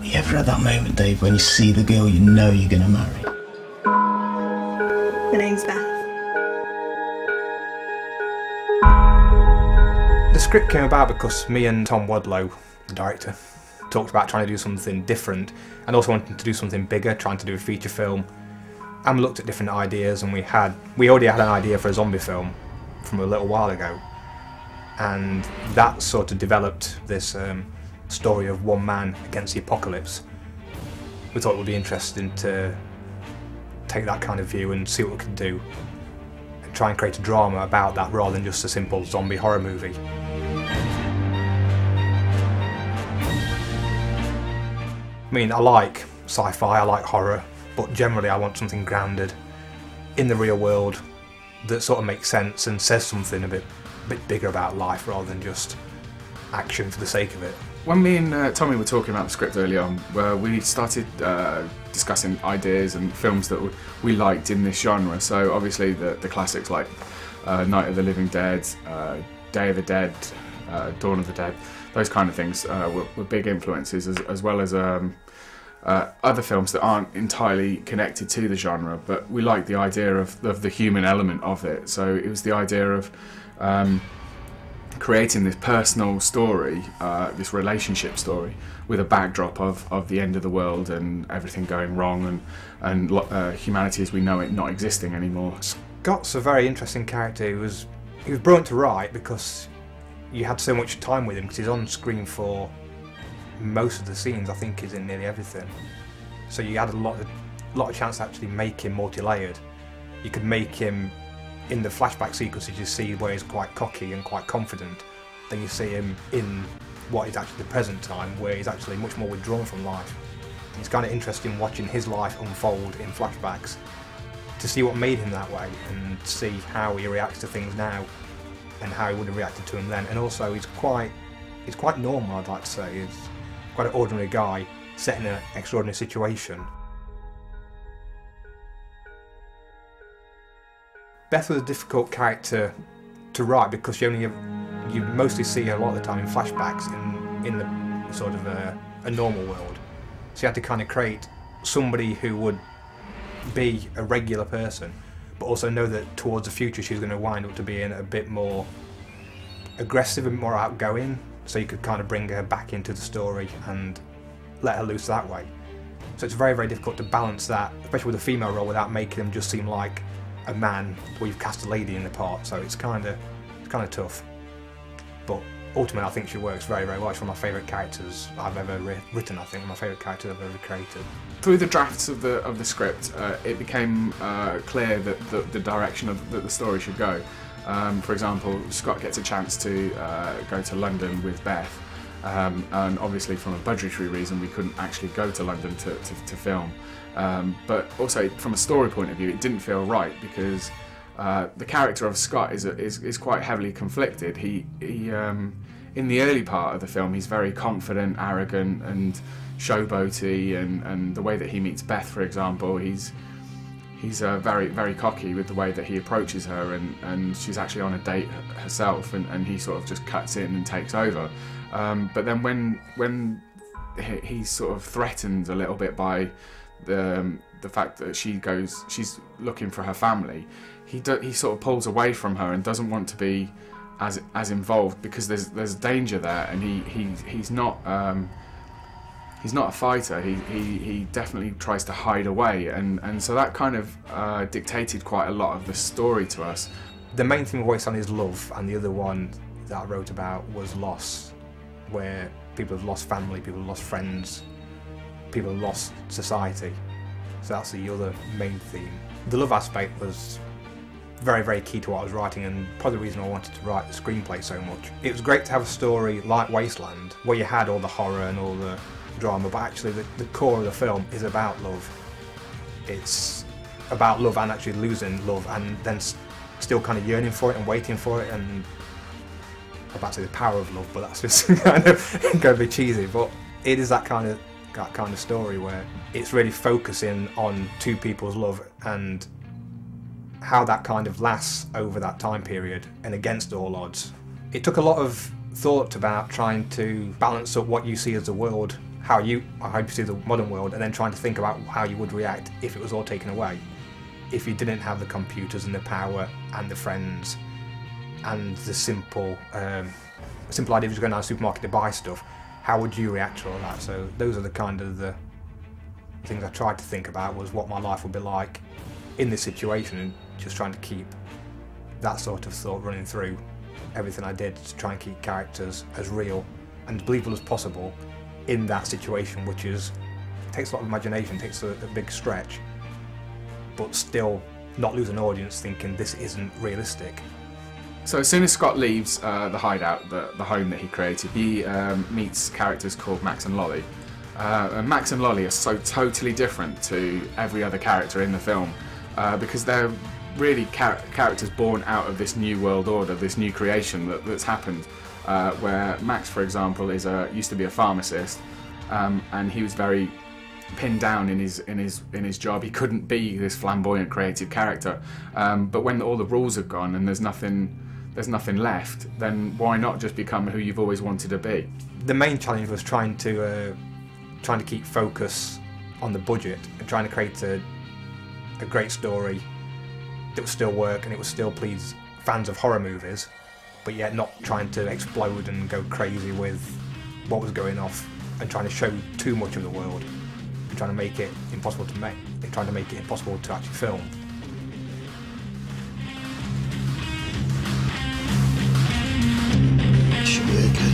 You ever had that moment, Dave, when you see the girl you know you're going to marry? My name's Beth. The script came about because me and Tom Wadlow, the director, talked about trying to do something different and also wanting to do something bigger, trying to do a feature film. And we looked at different ideas, and we already had an idea for a zombie film from a little while ago. And that sort of developed this story of one man against the apocalypse. We thought it would be interesting to take that kind of view and see what we could do and try and create a drama about that rather than just a simple zombie horror movie. I mean, I like sci-fi, I like horror, but generally I want something grounded in the real world that sort of makes sense and says something a bit bigger about life rather than just action for the sake of it. When me and Tommy were talking about the script early on, we started discussing ideas and films that we liked in this genre. So obviously the classics like Night of the Living Dead, Day of the Dead, Dawn of the Dead, those kind of things were big influences, as well as other films that aren't entirely connected to the genre, but we liked the idea of the human element of it. So it was the idea of creating this personal story, this relationship story, with a backdrop of the end of the world and everything going wrong and humanity as we know it not existing anymore. Scott's a very interesting character. He was brilliant to write because you had so much time with him, because he's on screen for most of the scenes. I think he's in nearly everything. So you had a lot of chance to actually make him multi-layered. You could make him in the flashback sequences, you see where he's quite cocky and quite confident. Then you see him in what is actually the present time, where he's actually much more withdrawn from life. And it's kind of interesting watching his life unfold in flashbacks to see what made him that way and see how he reacts to things now and how he would have reacted to him then. And also he's quite normal, I'd like to say. He's quite an ordinary guy set in an extraordinary situation. Beth was a difficult character to write because you mostly see her a lot of the time in flashbacks in the sort of a normal world. So you had to kind of create somebody who would be a regular person, but also know that towards the future she's going to wind up to being a bit more aggressive and more outgoing, so you could kind of bring her back into the story and let her loose that way. So it's very, very difficult to balance that, especially with a female role, without making them just seem like a man where you've cast a lady in the part. So it's kind of tough. But ultimately I think she works very, very well. She's one of my favourite characters I've ever written, I think, one of my favourite characters I've ever created. Through the drafts of the script, it became clear that the direction that the story should go. For example, Scott gets a chance to go to London with Beth, and obviously from a budgetary reason we couldn't actually go to London to film. But also from a story point of view, it didn't feel right because the character of Scott is quite heavily conflicted. He in the early part of the film, he's very confident, arrogant, and showboaty, and the way that he meets Beth, for example, he's very, very cocky with the way that he approaches her, and she's actually on a date herself, and he sort of just cuts in and takes over. But then when he's sort of threatened a little bit by the fact that she's looking for her family, he sort of pulls away from her and doesn't want to be as involved because there's danger there, and he's not a fighter. He definitely tries to hide away, and so that kind of dictated quite a lot of the story to us. The main theme of Wasteland is love, and the other one that I wrote about was loss, where people have lost family, people have lost friends, people have lost society. So that's the other main theme. The love aspect was very, very key to what I was writing, and probably the reason I wanted to write the screenplay so much. It was great to have a story like Wasteland, where you had all the horror and all the drama, but actually the core of the film is about love. It's about love and actually losing love, and then still kind of yearning for it and waiting for it, and I'm about to say the power of love, but that's just kind of going to be cheesy, but it is that kind of story where it's really focusing on two people's love and how that kind of lasts over that time period and against all odds. It took a lot of thought about trying to balance up what you see as the world, how you see the modern world, and then trying to think about how you would react if it was all taken away. If you didn't have the computers and the power and the friends and the simple idea of just going down to the supermarket to buy stuff, how would you react to all that? So those are the kind of the things I tried to think about, was what my life would be like in this situation, and just trying to keep that sort of thought running through everything I did, to try and keep characters as real and as believable as possible in that situation, which takes a lot of imagination, takes a big stretch, but still not lose an audience thinking this isn't realistic. So as soon as Scott leaves the hideout, the home that he created, he meets characters called Max and Lolly. And Max and Lolly are so totally different to every other character in the film, because they're really characters born out of this new world order, this new creation that's happened, where Max, for example, used to be a pharmacist, and he was very pinned down in his job. He couldn't be this flamboyant, creative character. But when all the rules have gone and there's nothing left, then why not just become who you've always wanted to be? The main challenge was trying to keep focus on the budget and trying to create a great story that would still work and it would still please fans of horror movies, but yet not trying to explode and go crazy with what was going off and trying to show too much of the world and trying to make it impossible to make, and trying to make it impossible to actually film. Should be okay.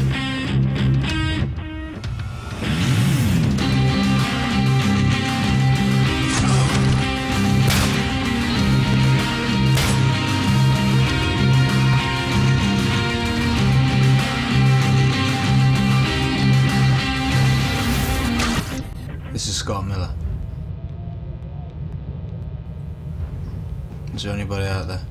This is Scott Miller. Is there anybody out there?